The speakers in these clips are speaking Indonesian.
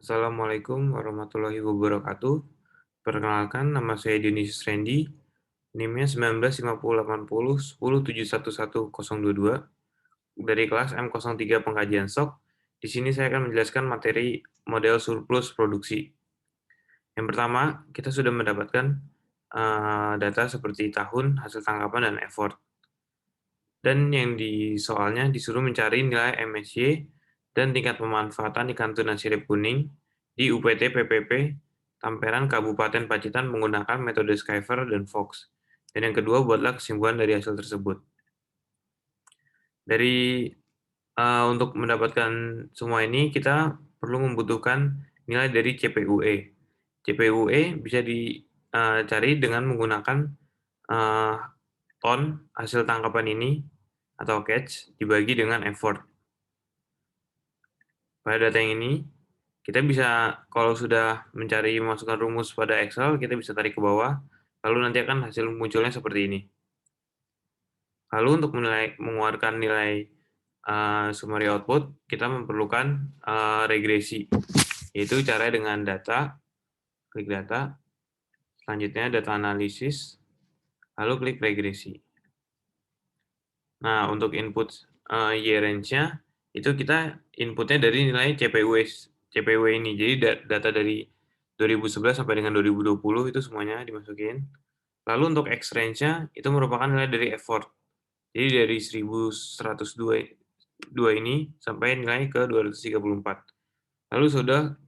Assalamualaikum warahmatullahi wabarakatuh. Perkenalkan, nama saya Dionisius Rendy, NIM-nya 19508010711022 dari kelas M03 Pengkajian SOK. Di sini saya akan menjelaskan materi model surplus produksi. Yang pertama, kita sudah mendapatkan data seperti tahun, hasil tangkapan, dan effort. Dan yang di soalnya disuruh mencari nilai MSY dan tingkat pemanfaatan ikan tuna sirip kuning di UPT PPP Tamperan Kabupaten Pacitan menggunakan metode Skyver dan Fox. Dan yang kedua, buatlah kesimpulan dari hasil tersebut. Untuk mendapatkan semua ini, kita perlu membutuhkan nilai dari CPUE. CPUE bisa dicari dengan menggunakan eh, ton hasil tangkapan ini atau catch dibagi dengan effort. Pada data yang ini, kita bisa, kalau sudah mencari memasukkan rumus pada Excel, kita bisa tarik ke bawah, lalu nanti akan hasil munculnya seperti ini. Lalu untuk mengeluarkan nilai summary output, kita memerlukan regresi, yaitu cara dengan data, klik data, selanjutnya data analisis, lalu klik regresi. Nah, untuk input year range-nya, itu kita inputnya dari nilai CPU ini. Jadi data dari 2011 sampai dengan 2020 itu semuanya dimasukin. Lalu untuk X range-nya, itu merupakan nilai dari effort. Jadi dari 1102 ini sampai nilai ke 234. Lalu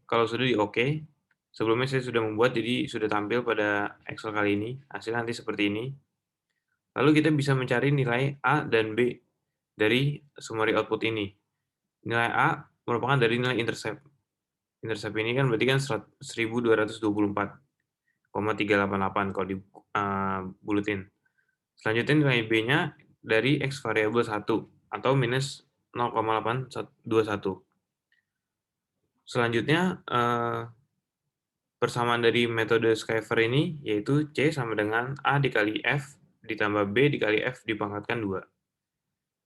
kalau sudah di OK, sebelumnya saya sudah membuat, jadi sudah tampil pada Excel kali ini. Hasilnya nanti seperti ini. Lalu kita bisa mencari nilai A dan B dari summary output ini. Nilai A merupakan dari nilai intercept. Intercept ini kan berarti kan 1224,388 kalau dibulutin. Selanjutnya nilai B-nya dari X variabel 1 atau minus 0,821. Selanjutnya persamaan dari metode Skyver ini yaitu C sama dengan A dikali F ditambah B dikali F dipangkatkan 2.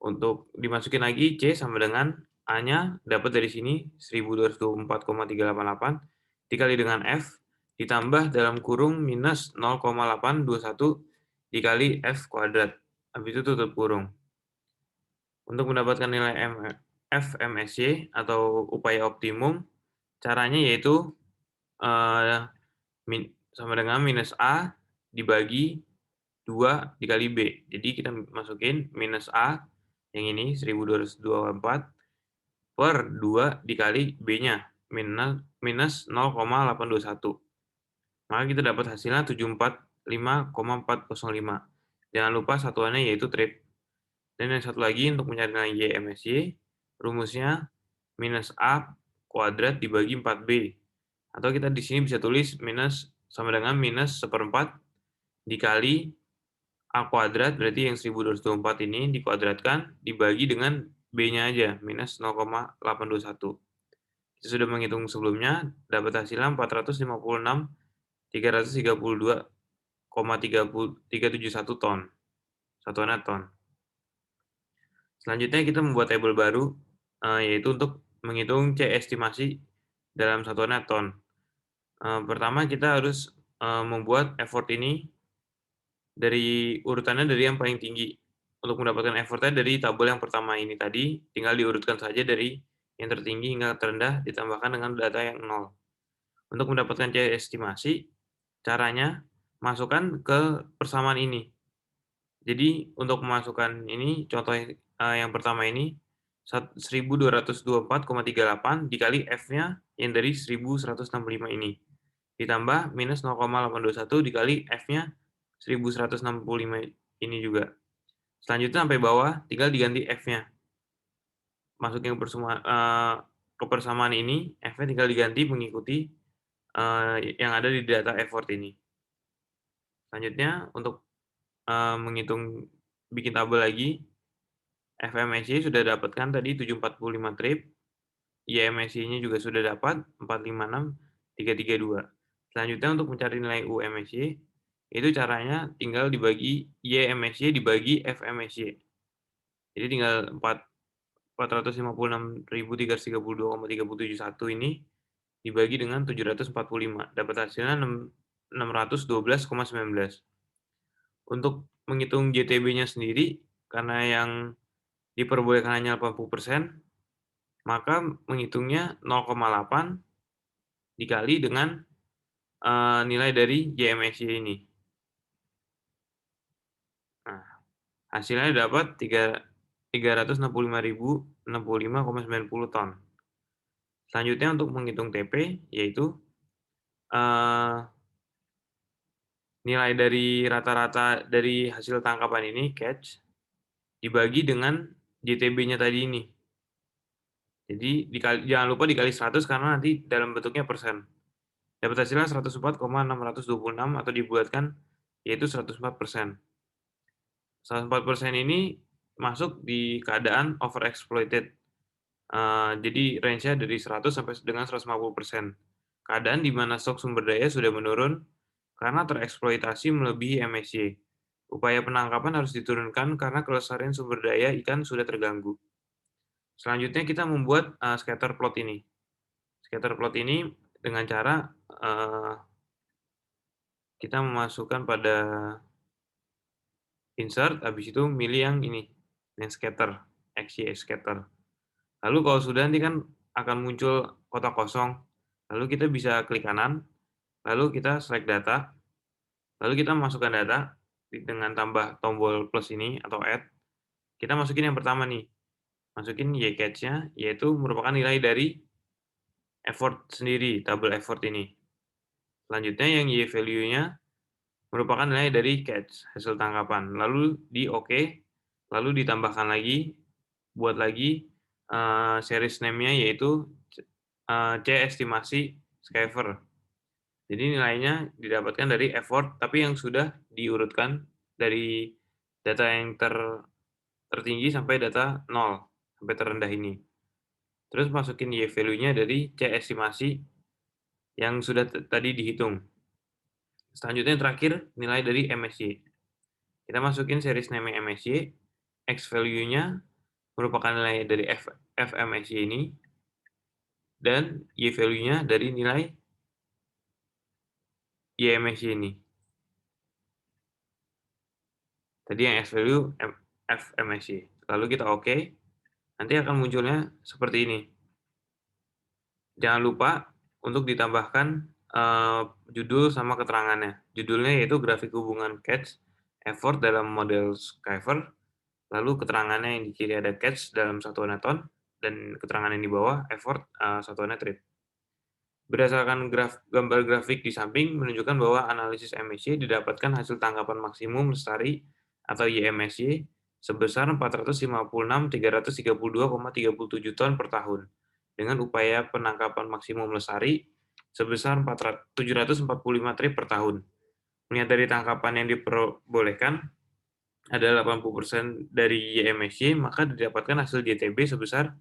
Untuk dimasukin lagi, C sama dengan A-nya dapat dari sini 1224,388 dikali dengan F ditambah dalam kurung minus 0,821 dikali F kuadrat. Habis itu tutup kurung. Untuk mendapatkan nilai FMSY atau upaya optimum, caranya yaitu sama dengan minus A dibagi 2 dikali B. Jadi kita masukin minus A yang ini 1224 per 2 dikali B-nya minus 0,821. Maka kita dapat hasilnya 745,405. Jangan lupa satuannya yaitu trip. Dan yang satu lagi untuk mencari nilai YMSY, rumusnya minus A kuadrat dibagi 4B. Atau kita di sini bisa tulis minus sama dengan minus seperempat dikali A kuadrat, berarti yang 1224 ini dikuadratkan, dibagi dengan B-nya aja, minus 0,821. Kita sudah menghitung sebelumnya, dapat hasilnya 456.332,371 ton. Satuannya ton. Selanjutnya kita membuat tabel baru, yaitu untuk menghitung C estimasi dalam satuannya ton. Pertama kita harus membuat effort ini dari urutannya dari yang paling tinggi. Untuk mendapatkan effortnya dari tabel yang pertama ini tadi, tinggal diurutkan saja dari yang tertinggi hingga terendah, ditambahkan dengan data yang 0. Untuk mendapatkan C estimasi, caranya masukkan ke persamaan ini. Jadi untuk memasukkan ini, contoh yang pertama ini, 1224,38 dikali F-nya yang dari 1165 ini. Ditambah minus 0,821 dikali F-nya 1165 ini juga. Selanjutnya sampai bawah, tinggal diganti F-nya. Masukin ke persamaan ini, F-nya tinggal diganti mengikuti yang ada di data effort ini. Selanjutnya, untuk menghitung bikin tabel lagi, FMSY sudah dapatkan tadi 745 trip, YMSY-nya juga sudah dapat 456,332. Selanjutnya untuk mencari nilai UMSY, itu caranya tinggal dibagi YMSY dibagi FMSY. Jadi tinggal 456.332,371 ini dibagi dengan 745, dapat hasilnya 612,19. Untuk menghitung JTB-nya sendiri, karena yang diperbolehkan hanya 80%, maka menghitungnya 0,8 dikali dengan nilai dari YMSY ini. Nah, hasilnya dapat 365.065,90 ton. Selanjutnya untuk menghitung TP, yaitu nilai dari rata-rata dari hasil tangkapan ini, catch, dibagi dengan JTB-nya tadi ini. Jadi jangan lupa dikali 100 karena nanti dalam bentuknya persen. Dapat hasilnya 104,626 atau dibulatkan yaitu 104%. 104% ini masuk di keadaan overexploited. Jadi range-nya dari 100 sampai dengan 150%. Keadaan di mana stok sumber daya sudah menurun karena tereksploitasi melebihi MSY. Upaya penangkapan harus diturunkan karena kelestarian sumber daya ikan sudah terganggu. Selanjutnya kita membuat scatter plot ini. Scatter plot ini dengan cara kita memasukkan pada insert, habis itu milih yang ini, yang scatter, XY scatter. Lalu kalau sudah nanti kan akan muncul kotak kosong, lalu kita bisa klik kanan, lalu kita select data, lalu kita masukkan data dengan tambah tombol plus ini atau add. Kita masukin yang pertama nih, masukin Y-catch-nya, yaitu merupakan nilai dari effort sendiri, tabel effort ini. Selanjutnya yang Y-value-nya merupakan nilai dari catch, hasil tangkapan. Lalu di OK, lalu ditambahkan lagi, buat lagi series name-nya yaitu C estimasi Skyver. Jadi nilainya didapatkan dari effort, tapi yang sudah diurutkan dari data yang tertinggi sampai data 0, sampai terendah ini. Terus masukin Y value-nya dari C estimasi yang sudah tadi dihitung. Selanjutnya terakhir nilai dari MSY. Kita masukin series name MSY, X value-nya merupakan nilai dari FMSY ini, dan Y value-nya dari nilai YMSY ini. Tadi yang X value FMSY. Lalu kita OK, nanti akan munculnya seperti ini. Jangan lupa untuk ditambahkan judul sama keterangannya. Judulnya yaitu grafik hubungan catch effort dalam model Skyver, lalu keterangannya yang di kiri ada catch dalam satuan ton, dan keterangan yang di bawah effort satuannya trip. Berdasarkan gambar grafik di samping menunjukkan bahwa analisis MSY didapatkan hasil tangkapan maksimum lestari atau YMSY sebesar 456.332,37 ton per tahun dengan upaya penangkapan maksimum lestari sebesar 745 trip per tahun. Melihat dari tangkapan yang diperbolehkan adalah 80% dari YMSY, maka didapatkan hasil JTB sebesar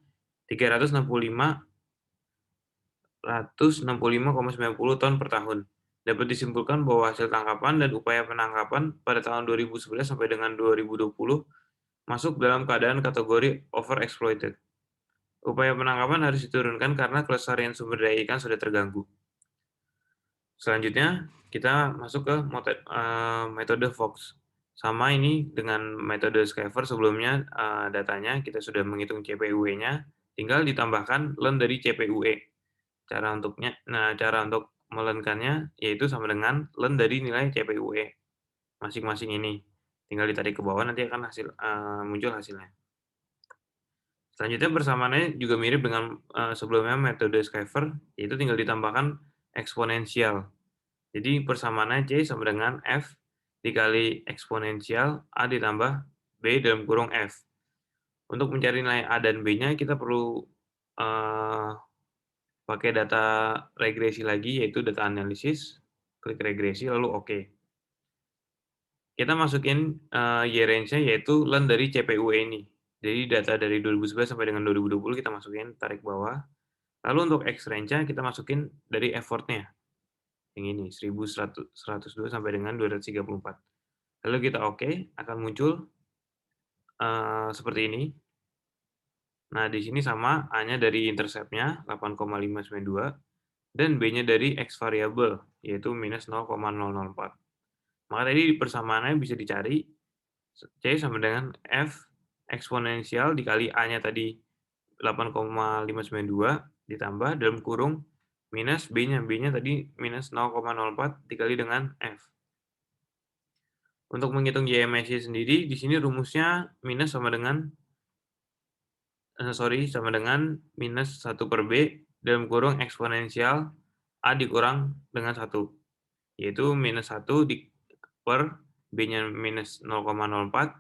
365,90 ton per tahun. Dapat disimpulkan bahwa hasil tangkapan dan upaya penangkapan pada tahun 2011 sampai dengan 2020 masuk dalam keadaan kategori overexploited. Upaya penangkapan harus diturunkan karena kelestarian sumber daya ikan sudah terganggu. Selanjutnya, kita masuk ke metode Fox. Sama ini dengan metode Skyver sebelumnya, datanya kita sudah menghitung CPUE-nya, tinggal ditambahkan len dari CPUE. Cara untuk melenkannya yaitu sama dengan len dari nilai CPUE masing-masing ini. Tinggal ditarik ke bawah, nanti akan muncul hasilnya. Selanjutnya persamaannya juga mirip dengan sebelumnya metode Skyver, yaitu tinggal ditambahkan eksponensial. Jadi persamaannya C sama dengan F dikali eksponensial A ditambah B dalam kurung F. Untuk mencari nilai A dan B-nya kita perlu pakai data regresi lagi, yaitu data analisis, klik regresi, lalu OK. Kita masukin Y-range-nya yaitu len dari CPUE ini. Jadi data dari 2011 sampai dengan 2020 kita masukin, tarik bawah. Lalu untuk X-range-nya kita masukin dari effort-nya. Yang ini, 1102 sampai dengan 234. Lalu kita OK, akan muncul seperti ini. Nah, di sini sama A-nya dari intercept-nya 8,592, dan B-nya dari X variabel, yaitu minus 0,004. Maka tadi persamaannya bisa dicari, C sama dengan F eksponensial dikali A-nya tadi 8,592 ditambah dalam kurung minus B-nya tadi minus 0,04 dikali dengan F. Untuk menghitung YMSY sendiri, di sini rumusnya sama dengan minus 1 per B dalam kurung eksponensial A dikurang dengan 1, yaitu minus 1 per B-nya minus 0,04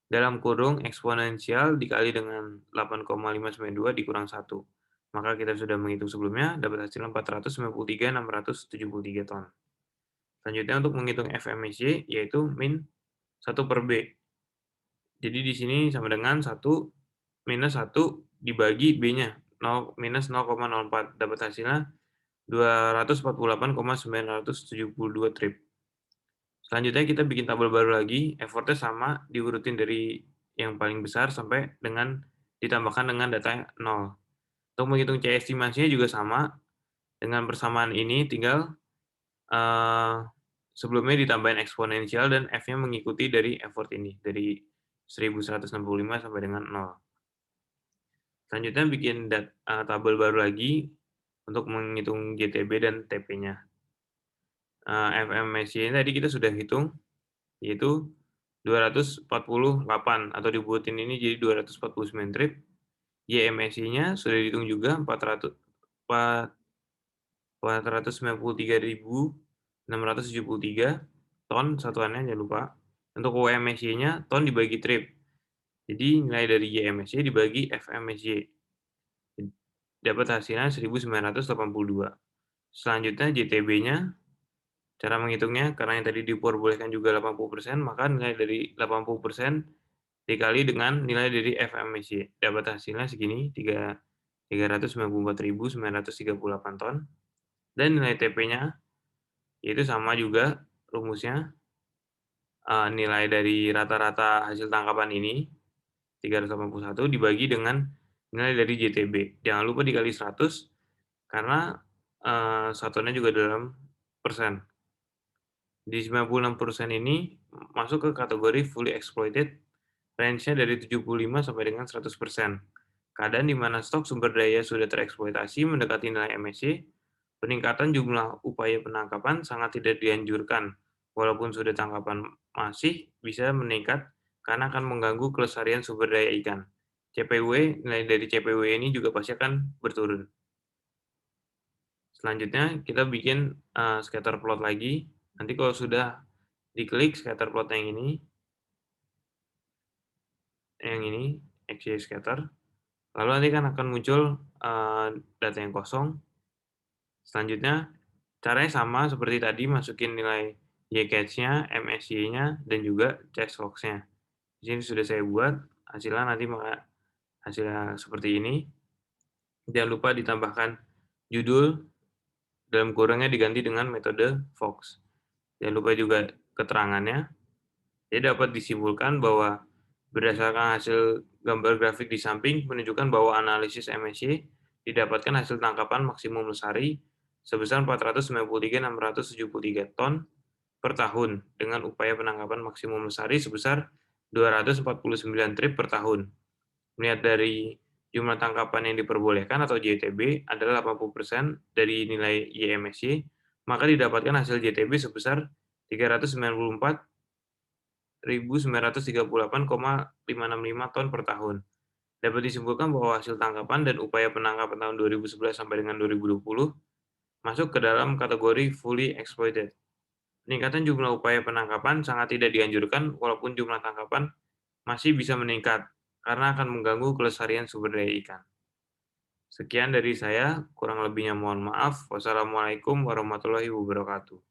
dalam kurung eksponensial dikali dengan 8,592 dikurang 1. Maka kita sudah menghitung sebelumnya, dapat hasil 493.673 ton. Selanjutnya untuk menghitung FMSY, yaitu min 1 per B. Jadi di sini sama dengan 1 minus 1 dibagi B-nya, minus 0,04. Dapat hasilnya 248,972 trip. Selanjutnya kita bikin tabel baru lagi, effortnya sama, diurutin dari yang paling besar sampai dengan ditambahkan dengan data 0. Untuk menghitung C estimasinya juga sama, dengan persamaan ini tinggal sebelumnya ditambahin eksponensial dan F-nya mengikuti dari effort ini, dari 1165 sampai dengan 0. Selanjutnya bikin tabel baru lagi untuk menghitung GTB dan TP-nya. FMSY tadi kita sudah hitung, yaitu 248 atau dibuatin ini jadi 249 trip. YMSY-nya sudah dihitung juga 493.673 ton satuannya, jangan lupa. Untuk UMSY-nya ton dibagi trip. Jadi nilai dari YMSY dibagi FMSY. Dapat hasilnya 1982. Selanjutnya JTB-nya, cara menghitungnya, karena yang tadi diperbolehkan juga 80%, maka nilai dari 80% dikali dengan nilai dari FMSY. Dapat hasilnya segini, 394.938 ton. Dan nilai TP-nya, yaitu sama juga rumusnya, nilai dari rata-rata hasil tangkapan ini, 381 dibagi dengan nilai dari JTB. Jangan lupa dikali 100, karena satuannya juga dalam persen. Di 96% ini masuk ke kategori fully exploited, range-nya dari 75 sampai dengan 100%. Keadaan di mana stok sumber daya sudah tereksploitasi mendekati nilai MSC, peningkatan jumlah upaya penangkapan sangat tidak dianjurkan, walaupun sudah tangkapan masih bisa meningkat karena akan mengganggu kelestarian sumber daya ikan. CPW, nilai dari CPW ini juga pasti akan berturun. Selanjutnya kita bikin scatter plot lagi. Nanti kalau sudah diklik scatter plot yang ini, XY scatter, lalu nanti kan akan muncul data yang kosong. Selanjutnya caranya sama seperti tadi, masukin nilai YCatch-nya, MSY-nya, dan juga chest logs-nya. Di sini sudah saya buat, hasilnya nanti hasilnya seperti ini. Jangan lupa ditambahkan judul, dalam kurungnya diganti dengan metode Fox. Jangan lupa juga keterangannya. Jadi dapat disimpulkan bahwa berdasarkan hasil gambar grafik di samping menunjukkan bahwa analisis MSY didapatkan hasil tangkapan maksimum lestari sebesar 493.673 ton per tahun dengan upaya penangkapan maksimum lestari sebesar 249 trip per tahun. Melihat dari jumlah tangkapan yang diperbolehkan atau JTB adalah 80% dari nilai YMSY, maka didapatkan hasil JTB sebesar 394.938,565 ton per tahun. Dapat disimpulkan bahwa hasil tangkapan dan upaya penangkapan tahun 2011 sampai dengan 2020 masuk ke dalam kategori fully exploited. Peningkatan jumlah upaya penangkapan sangat tidak dianjurkan walaupun jumlah tangkapan masih bisa meningkat karena akan mengganggu kelestarian sumber daya ikan. Sekian dari saya, kurang lebihnya mohon maaf. Wassalamualaikum warahmatullahi wabarakatuh.